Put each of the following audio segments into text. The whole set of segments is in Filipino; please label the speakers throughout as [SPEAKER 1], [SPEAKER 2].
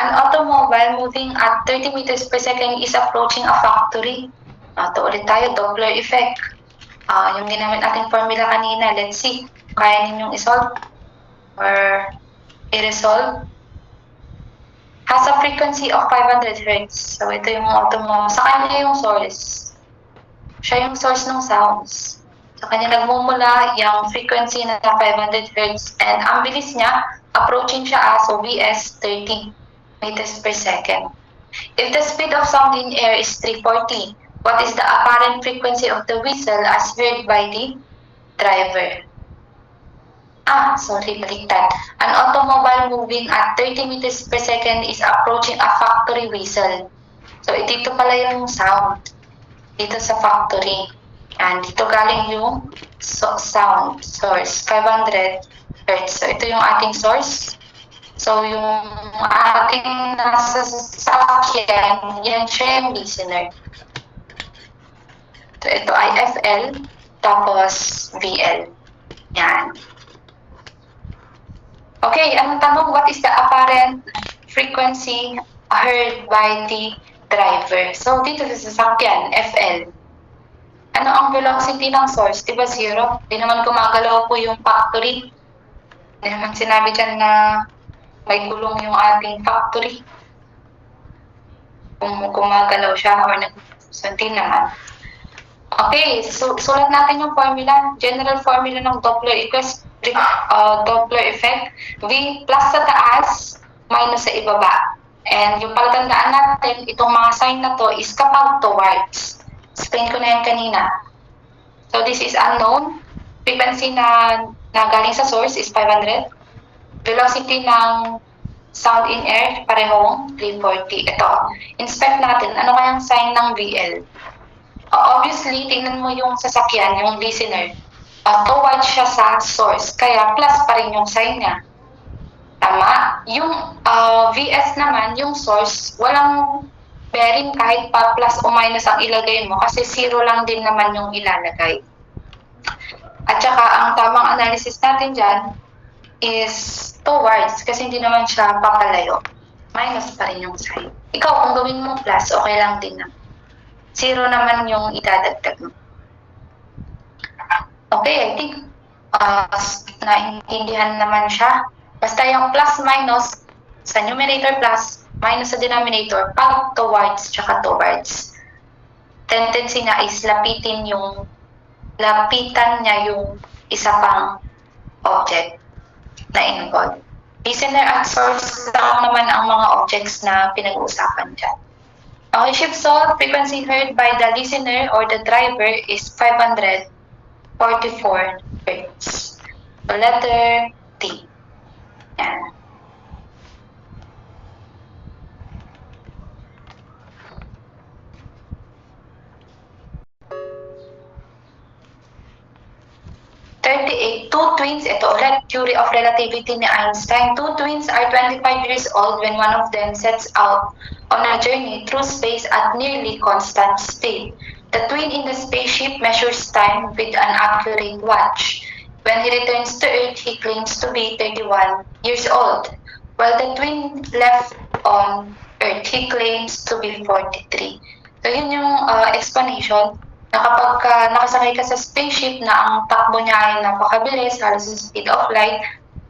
[SPEAKER 1] An automobile moving at 30 meters per second is approaching a factory. Ito ulit tayo, Doppler effect. Yung ginamit nating formula kanina, let's see. Kaya ninyong isolve or i-resolve. Has a frequency of 500 Hz. So ito yung automobile. Sa kanya yung source. Siya yung source ng sounds. Sa kanya nagmumula yung frequency na 500 Hz. And ang bilis niya, approaching siya so Vs 30 meters per second. If the speed of sound in air is 340, what is the apparent frequency of the whistle as heard by the driver? Baliktad. An automobile moving at 30 meters per second is approaching a factory whistle. So, dito pala yung sound. Dito sa factory. And dito galing yung sound source, 500 Hz. So, ito yung ating source. So, yung ating nasa sakyan, yan siya yung listener. So, ito ay FL, tapos VL. Yan. Okay, anong tanong? What is the apparent frequency heard by the driver? So, dito sa sasakyan, FL. Ano ang velocity ng source? Diba 0? Di naman gumagalaw po yung factory. Di naman sinabi dyan na may gulong yung ating factory. Kung gumagalaw siya or nagsunti naman. Okay, so sulat natin yung formula. General formula ng Doppler effect. V plus sa taas, minus sa ibaba. And yung palatandaan natin, itong mga sign na to is kapag towards. Explain ko na yan kanina. So this is unknown. Frequency na galing sa source is 500. Velocity ng sound in air, parehong 340. Ito, inspect natin, ano kayang sign ng VL? Obviously, tingnan mo yung sasakyan, yung listener. Towards siya sa source, kaya plus pa rin yung sign niya. Tama? Yung VS naman, yung source, walang bearing kahit pa plus o minus ang ilagay mo kasi 0 lang din naman yung ilalagay. At saka, ang tamang analysis natin dyan is towards kasi hindi naman siya papalayo. Minus pa rin yung sign. Ikaw, kung gawin mo plus, okay lang din naman. 0 naman yung idadagdag mo. Okay, I think naintindihan naman siya. Basta yung plus minus sa numerator plus, minus sa denominator, pag towards tsaka towards. Tendency niya is lapitan niya yung isa pang object na involved. Listener at source lang naman ang mga objects na pinag-uusapan dyan. Okay, shift solve, frequency heard by the listener or the driver is 544 Hz. So, letter T. Yan. Two twins, ito ulit, theory of relativity ni Einstein. Two twins are 25 years old when one of them sets out on a journey through space at nearly constant speed. The twin in the spaceship measures time with an accurate watch. When he returns to Earth, he claims to be 31 years old. While the twin left on Earth, he claims to be 43. So yun yung explanation. Na kapag nakasakay ka sa spaceship na ang takbo niya ay napakabilis, halos sa speed of light,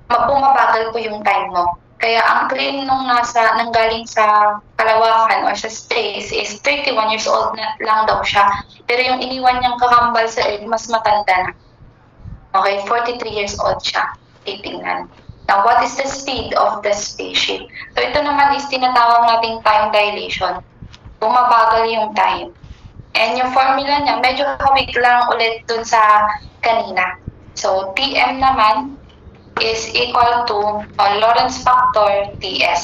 [SPEAKER 1] bumabagal po yung time mo. Kaya ang claim nung nanggaling sa kalawakan or sa space is 31 years old na lang daw siya. Pero yung iniwan niyang kakambal sa Earth, mas matanda na. Okay, 43 years old siya. Titingnan. Now, what is the speed of the spaceship? So ito naman is tinatawag nating time dilation. Bumabagal yung time. And yung formula niya, medyo hawig lang ulit dun sa kanina. So, Tm naman is equal to Lorentz factor Ts.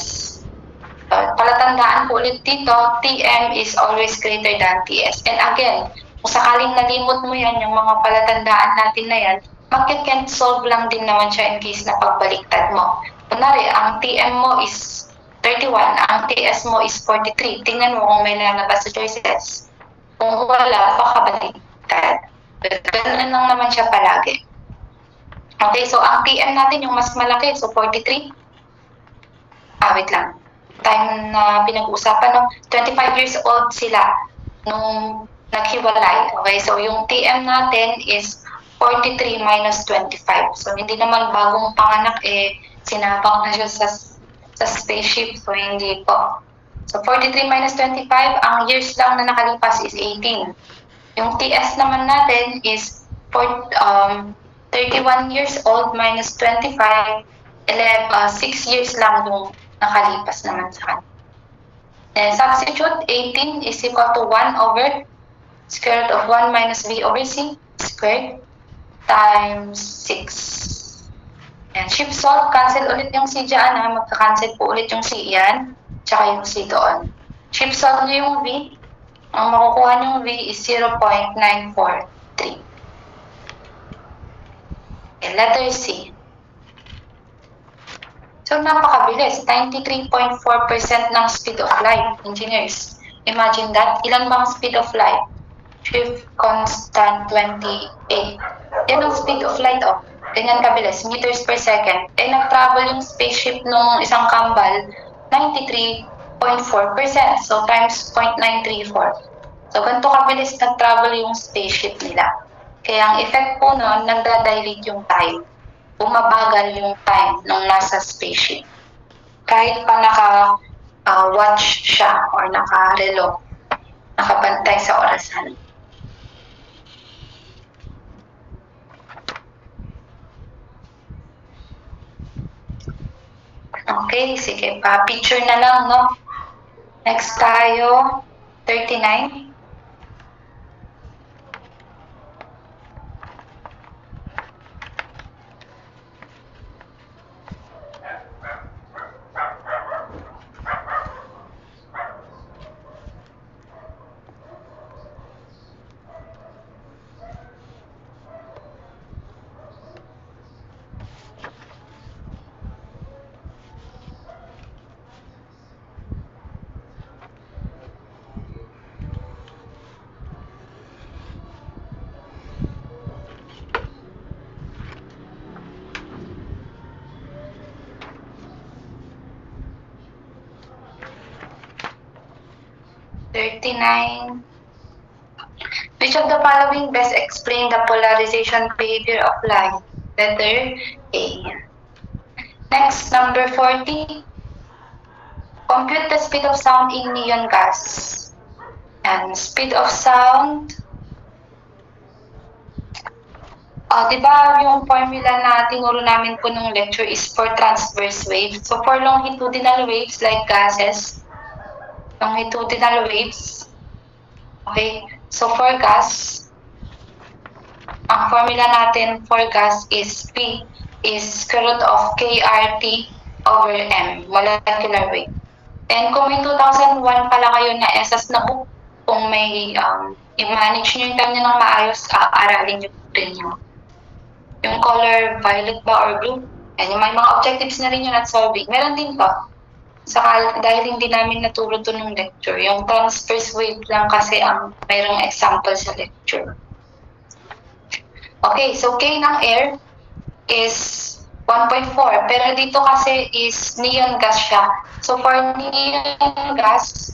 [SPEAKER 1] Palatandaan ko ulit dito, Tm is always greater than Ts. And again, kung sakaling nalimot mo yan, yung mga palatandaan natin na yan, mag-can solve lang din naman siya in case na pagbaliktad mo. Kunwari, ang Tm mo is 31, ang Ts mo is 43. Tingnan mo kung may lalabas sa choices. Kung wala, pakabaliktad. Ganun lang naman siya palagi. Okay, so ang Tm natin yung mas malaki, so 43. Wait lang. time na pinag-uusapan, no? 25 years old sila nung naghiwalay. Okay, so yung TM natin is 43 minus 25. So hindi naman bagong panganak, sinabak na siya sa spaceship. So hindi po. So 43 minus 25, ang years lang na nakalipas is 18. Yung TS naman natin is 31 years old minus 25, 6 years lang yung nakalipas naman sa kanya. Then substitute, 18 is equal to 1 over square root of 1 minus b over c squared times 6. And shift solve, cancel ulit yung c dyan, magka-cancel po ulit yung c yan, tsaka yung c doon. Shift solve nyo yung v, ang makukuha nyong v is 0.943. Okay, letter C. So, napakabilis. 93.4% ng speed of light, engineers. Imagine that. Ilan bang speed of light? Shift constant 28. Yan ang speed of light, oh. Ganyan kabilis, meters per second. Nag-travel yung spaceship nung isang kambal, 93.4%. So, times 0.934. So, ganito kabilis nag-travel yung spaceship nila. Kaya ang effect po nun, nagda-dilate yung time. Bumabagal yung time nung nasa spaceship. Kahit pa naka-watch siya or naka-relo, nakabantay sa orasan. Okay, sige pa. Picture na lang, no? Next tayo, 39. Which of the following best explain the polarization behavior of light? Letter A. Next, number 40. Compute the speed of sound in neon gas. And speed of sound. Di ba yung formula na tinuro namin po nung lecture is for transverse waves. So for longitudinal waves like gases, longitudinal waves, okay, so for gas, ang formula natin for gas is P is square root of KRT over M, molecular weight. And kung may 2001 pala kayo na ESAS na book, kung may i-manage nyo yung time nyo ng maayos, aralin nyo rin yung color violet ba or blue. And yung may mga objectives na rin yun at solving. Meron din pa. Saka dahil hindi namin naturo to nung lecture, yung transverse wave lang kasi ang mayroong example sa lecture. Okay, so K ng air is 1.4, pero dito kasi is neon gas siya. So for neon gas,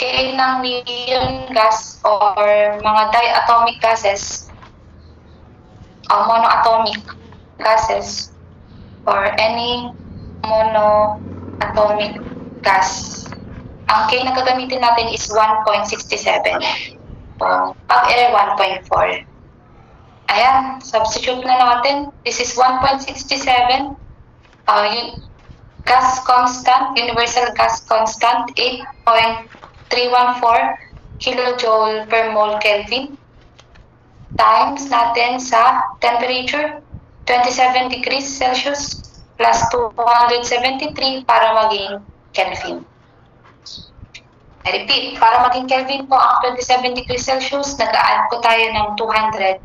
[SPEAKER 1] K ng neon gas or mga diatomic gases, monoatomic gases, or any monoatomic gas, ang K na gagamitin natin is 1.67. Pag air, 1.4. Ayan, substitute na natin. This is 1.67. Gas constant, universal gas constant, 8.314 kilojoule per mole Kelvin. Times natin sa temperature, 27 degrees Celsius plus 273 para maging Kelvin. I repeat, para maging Kelvin po ang 27 degrees Celsius, nag-add po tayo ng 273.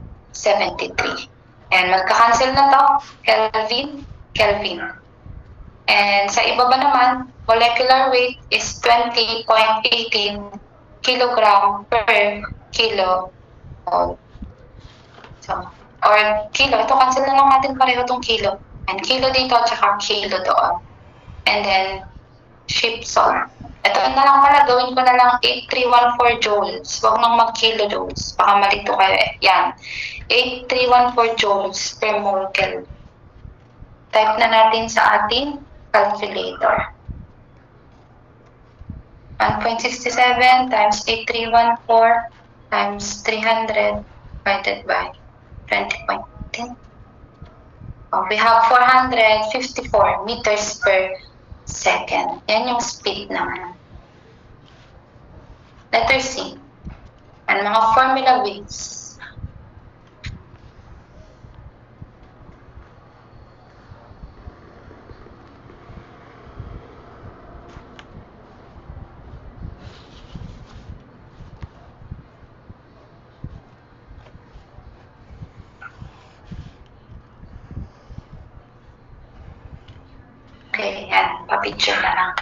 [SPEAKER 1] And magka-cancel na to, Kelvin, Kelvin. And sa ibaba naman, molecular weight is 20.18 kilogram per kilo mole. So, or kilo, ito cancel na lang natin pareho itong kilo. And kilo dito, tsaka kilo doon. And then, ship salt. Ito na lang pala, gawin ko na lang 8314 joules. Huwag nang mag-kilojoules. Baka malito kayo. Yan. 8314 joules per mole Kelvin. Type na natin sa ating calculator. 1.67 times 8314 times 300 divided by 20.10. We have 454 meters per second. Yan yung speed naman. Letter C. Ang mga formula waves. Okay, yan. Pa-picture na lang.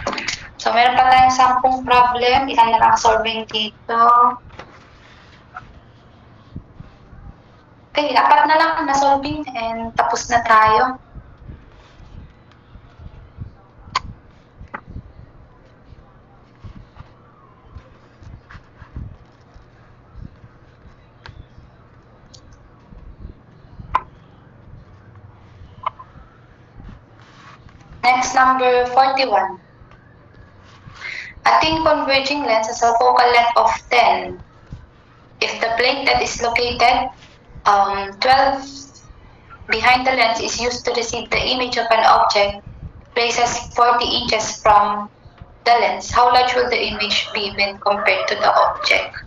[SPEAKER 1] So, meron pa tayong 10 problem. Ilan na lang solving dito. Okay, 4 na lang na solving and tapos na tayo. Next, number 41. A thin converging lens has a focal length of 10. If the plate that is located 12 behind the lens is used to receive the image of an object places 40 inches from the lens, how large will the image be when compared to the object?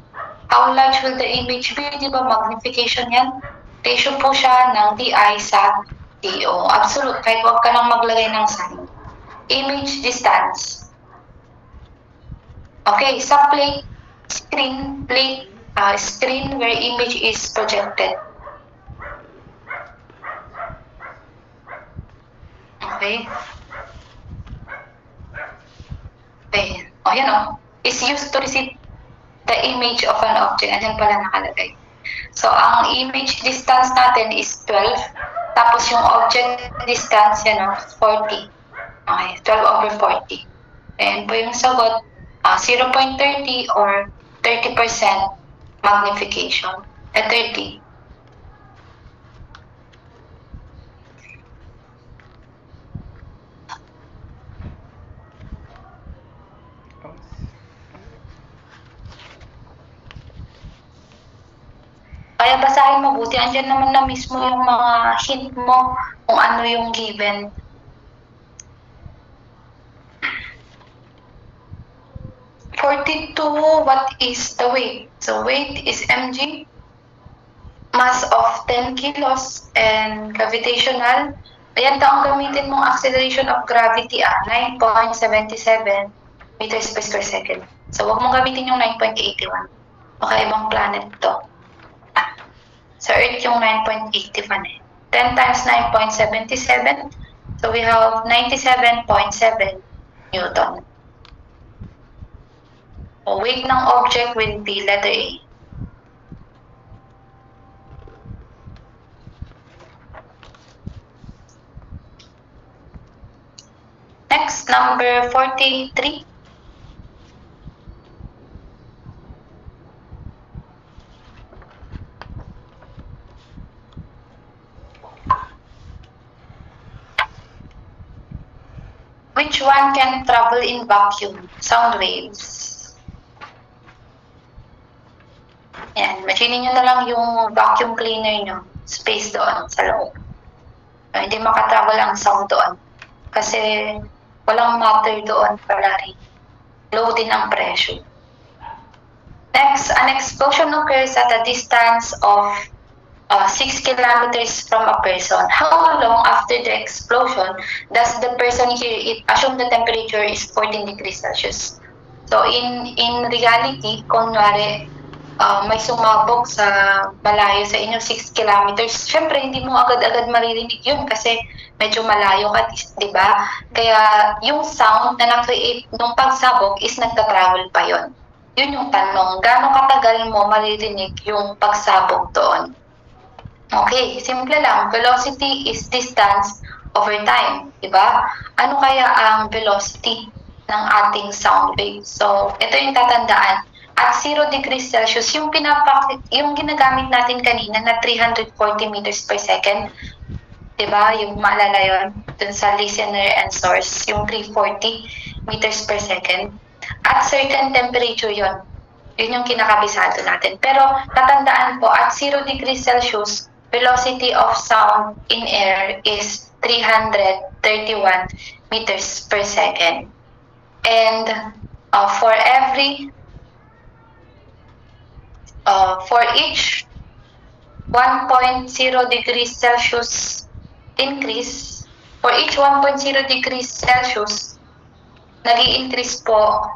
[SPEAKER 1] How large will the image be? Di ba magnification yan? Ratio po siya ng DI sa DO. Absolute, kahit huwag ka lang maglagay ng sign. Image distance. Okay, sa plate, screen where image is projected. Okay. Okay. O, yan o. Is used to receive the image of an object. Andyan pala nakalagay. So, ang image distance natin is 12. Tapos yung object distance, yan o, 40. Okay, 12 over 40. And po yung sagot, 0.30 or 30% magnification. 30. Kaya basahin mabuti. Andyan naman na mismo yung mga hint mo kung ano yung given. What is the weight? So weight is mg, mass of 10 kilos, and gravitational. Ayan daw ang gamitin mong acceleration of gravity 9.77 meters per square second. So huwag mong gamitin yung 9.81. Baka ibang planet to. Sa Earth yung 9.81 eh. 10 times 9.77. So we have 97.7 Newton. O weight ng object will be letter A. Next, number 43. Which one can travel in vacuum? Sound waves. Yan, imagine nyo na lang yung vacuum cleaner nyo, space doon sa loob. Hindi makatravel ang sound doon. Kasi walang matter doon pala rin. Low din ang pressure. Next, an explosion occurs at a distance of 6 kilometers from a person. How long after the explosion does the person hear it? Assume the temperature is 14 degrees Celsius. So in reality, kunwari, may sumabog sa malayo sa inyo, 6 kilometers. Siyempre, hindi mo agad-agad maririnig yun kasi medyo malayo ka, di ba? Kaya yung sound na na-create nung pagsabog is nagta-travel pa yon. Yun yung tanong, gaano katagal mo maririnig yung pagsabog doon? Okay, simple lang. Velocity is distance over time, di ba? Ano kaya ang velocity? ng ating sound wave. So, ito yung tatandaan. At 0 degrees Celsius, yung ginagamit natin kanina na 340 meters per second, diba? Yung maalala yun, dun sa listener and source, yung 340 meters per second. At certain temperature yon. Yun yung kinakabisado natin. Pero tatandaan po, at 0 degrees Celsius, velocity of sound in air is 331 meters per second. And for each 1.0 degrees Celsius increase, for each 1.0 degrees Celsius, nag-i-increase po,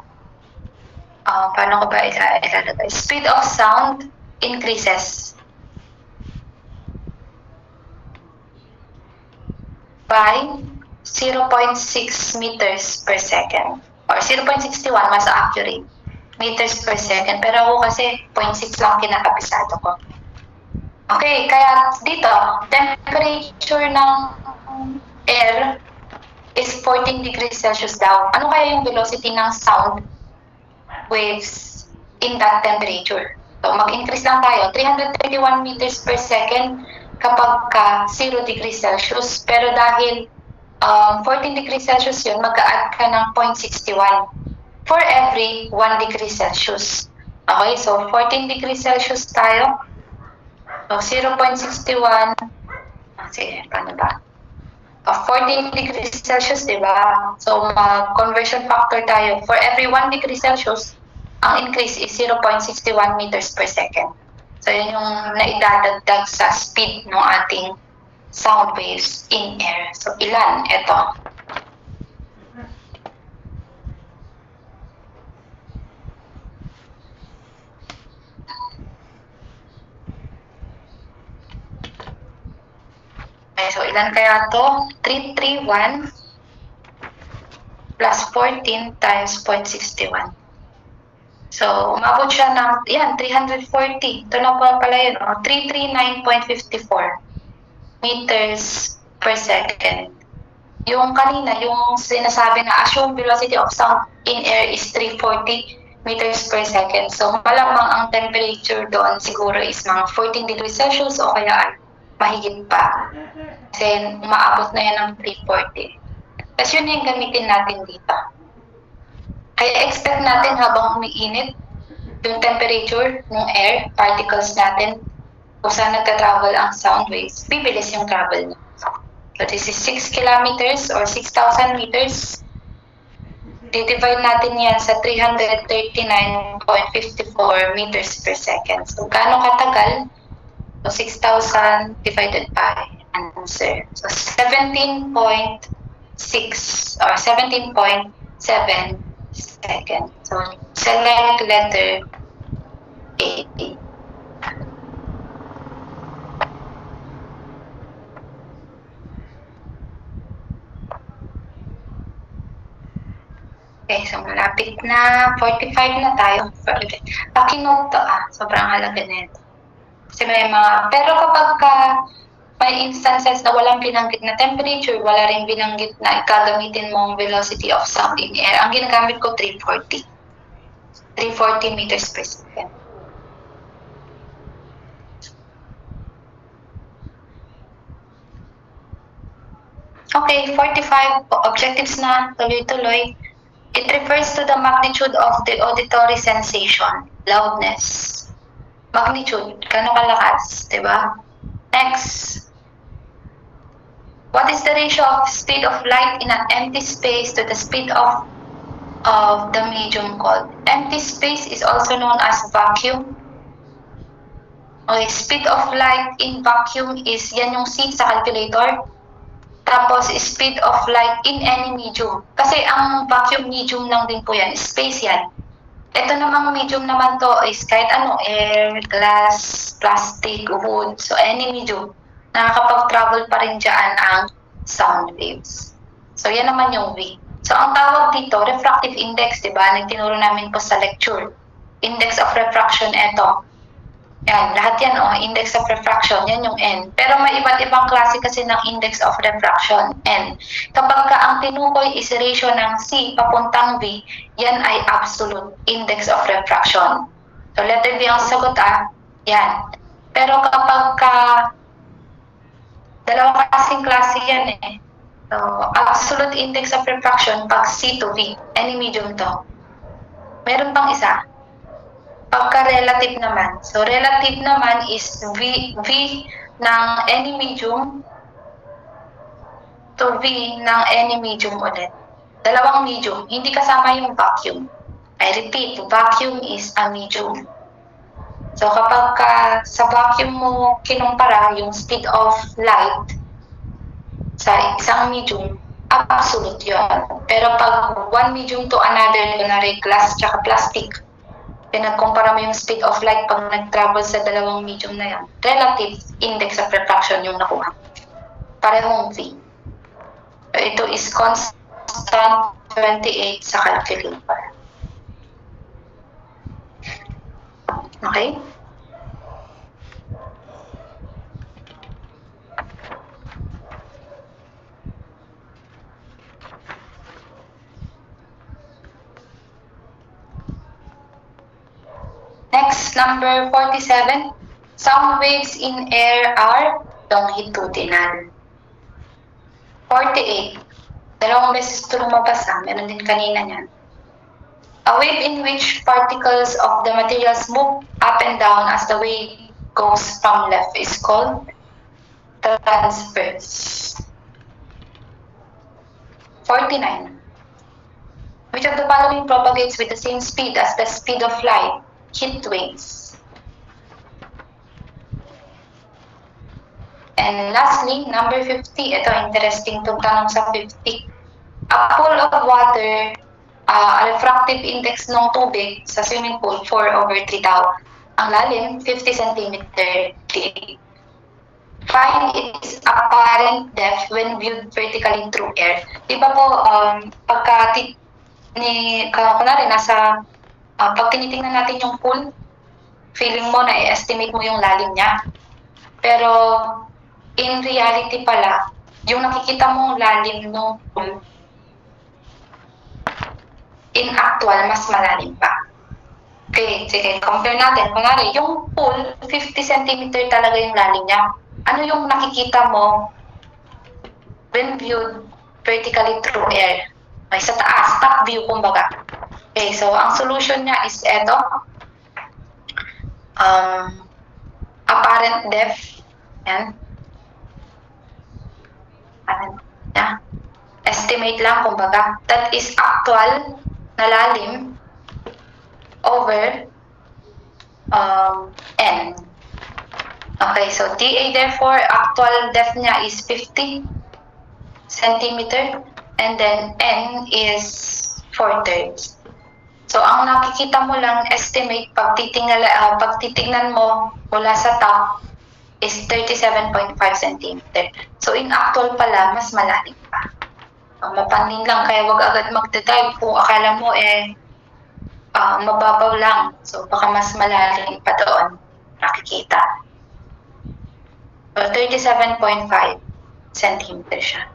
[SPEAKER 1] paano ko ba ilalagay? Speed of sound increases by 0.6 meters per second. Or 0.61, mas accurate, meters per second. Pero ako kasi 0.6 lang kinakabisado ko. Okay, kaya dito, temperature ng air is 14 degrees Celsius daw. Ano kaya yung velocity ng sound waves in that temperature? So, mag-increase lang tayo. 331 meters per second kapag ka 0 degrees Celsius. Pero dahil 14 degrees Celsius yun, mag-a-add ka ng 0.61 for every 1 degree Celsius. Okay, so 14 degrees Celsius tayo. So 0.61, sige, paano ba? 14 degrees Celsius, di ba? So conversion factor tayo. For every 1 degree Celsius, ang increase is 0.61 meters per second. So yun yung naidadagdag sa speed ng ating sound waves in air. So, ilan? Ito. Okay, so ilan kaya to? 331 plus 14 times 0.61. So, umabot siya ng, yan, 340. Ito na pala yun, 339.54. meters per second. Yung kanina, yung sinasabi na assumed velocity of sound in air is 340 meters per second. So, malamang ang temperature doon siguro is mga 14 degrees Celsius o kaya ay mahigit pa. Kasi umaabot na yan ng 340. Tapos yun yung gamitin natin dito. Kaya expect natin habang umiinit yung temperature ng air, particles natin, kung saan nagka-travel ang sound waves, bibilis yung travel niya. So this is 6 kilometers or 6,000 meters. Di-divide natin yan sa 339.54 meters per second. So gaano katagal? So 6,000 divided by answer. So 17.6 or 17.7 seconds. So select letter A. Okay, so malapit na. 45 na tayo. Pakinote to sobrang halaga nito. Kasi may mga, pero kapag may instances na walang binanggit na temperature, wala rin binanggit na gagamitin mong velocity of sound in air, ang ginagamit ko 340. 340 meters per second. Okay, 45 objectives na, tuloy-tuloy. It refers to the magnitude of the auditory sensation, loudness. Magnitude, gano'ng kalakas, di ba? Next. What is the ratio of speed of light in an empty space to the speed of the medium called? Empty space is also known as vacuum. Okay, speed of light in vacuum is, yan yung C sa calculator. Tapos, speed of light in any medium. Kasi ang vacuum medium lang din po yan. Space yan. Ito namang medium naman to is kahit ano, air, glass, plastic, wood. So, any medium. Nakakapag-travel pa rin dyan ang sound waves. So, yan naman yung V. So, ang tawag dito, refractive index, di ba? Nagtinuro namin po sa lecture. Index of refraction, ito. Yan, lahat yan, index of refraction, yan yung N. Pero may iba't ibang klase kasi ng index of refraction, N. Kapag ka ang tinukoy is ratio ng C papuntang V, yan ay absolute index of refraction. So, letter B ang sagot, yan. Pero kapag ka dalawa kasing klase yan So, absolute index of refraction pag C to V, any medium to. Meron pang isa. Pagka-relative naman. So, relative naman is V ng any medium to V ng any medium ulit. Dalawang medium, hindi kasama yung vacuum. I repeat, vacuum is a medium. So, kapag sa vacuum mo kinumpara yung speed of light sa isang medium, absolute yun. Pero pag one medium to another, kunwari glass tsaka plastic, pinagkumpara mo yung speed of light pag nag-travel sa dalawang medium na yan, relative index of refraction yung nakuha. Parehong V. So, ito is constant 28 sa calculator. Okay? Next, number 47. Sound waves in air are longitudinal. 48. Dalawang beses ito lumabas, meron din kanina niyan. A wave in which particles of the materials move up and down as the wave goes from left is called transverse. 49. Which of the following propagates with the same speed as the speed of light? Heat waves. And lastly, number 50. Ito, interesting itong tanong sa 50. A pool of water, a refractive index ng tubig sa swimming pool, 4/3 daw. Ang lalim, 50 cm deep. Find its apparent depth when viewed vertically through air. Di ba po, kunwari, pag tinitingnan natin yung pool, feeling mo na i-estimate mo yung lalim niya. Pero, in reality pala, yung nakikita mong lalim ng pool, in actual, mas malalim pa. Okay, sige, compare natin. Kunwari, yung pool, 50 cm talaga yung lalim niya. Ano yung nakikita mo when viewed vertically through air? Okay, sa taas, top view kumbaga. Okay, so ang solution niya is eto. Apparent depth. Yan. Estimate lang kumbaga. That is actual na lalim over N. Okay, so TA therefore, actual depth niya is 50 cm and then N is 4/3. So, ang nakikita mo lang, estimate, pag titignan mo mula sa top, is 37.5 cm. So, in actual pala, mas malalim pa. Mapanin lang, kaya wag agad magdadive kung akala mo mababaw lang. So, baka mas malalim pa doon nakikita. So, 37.5 cm siya.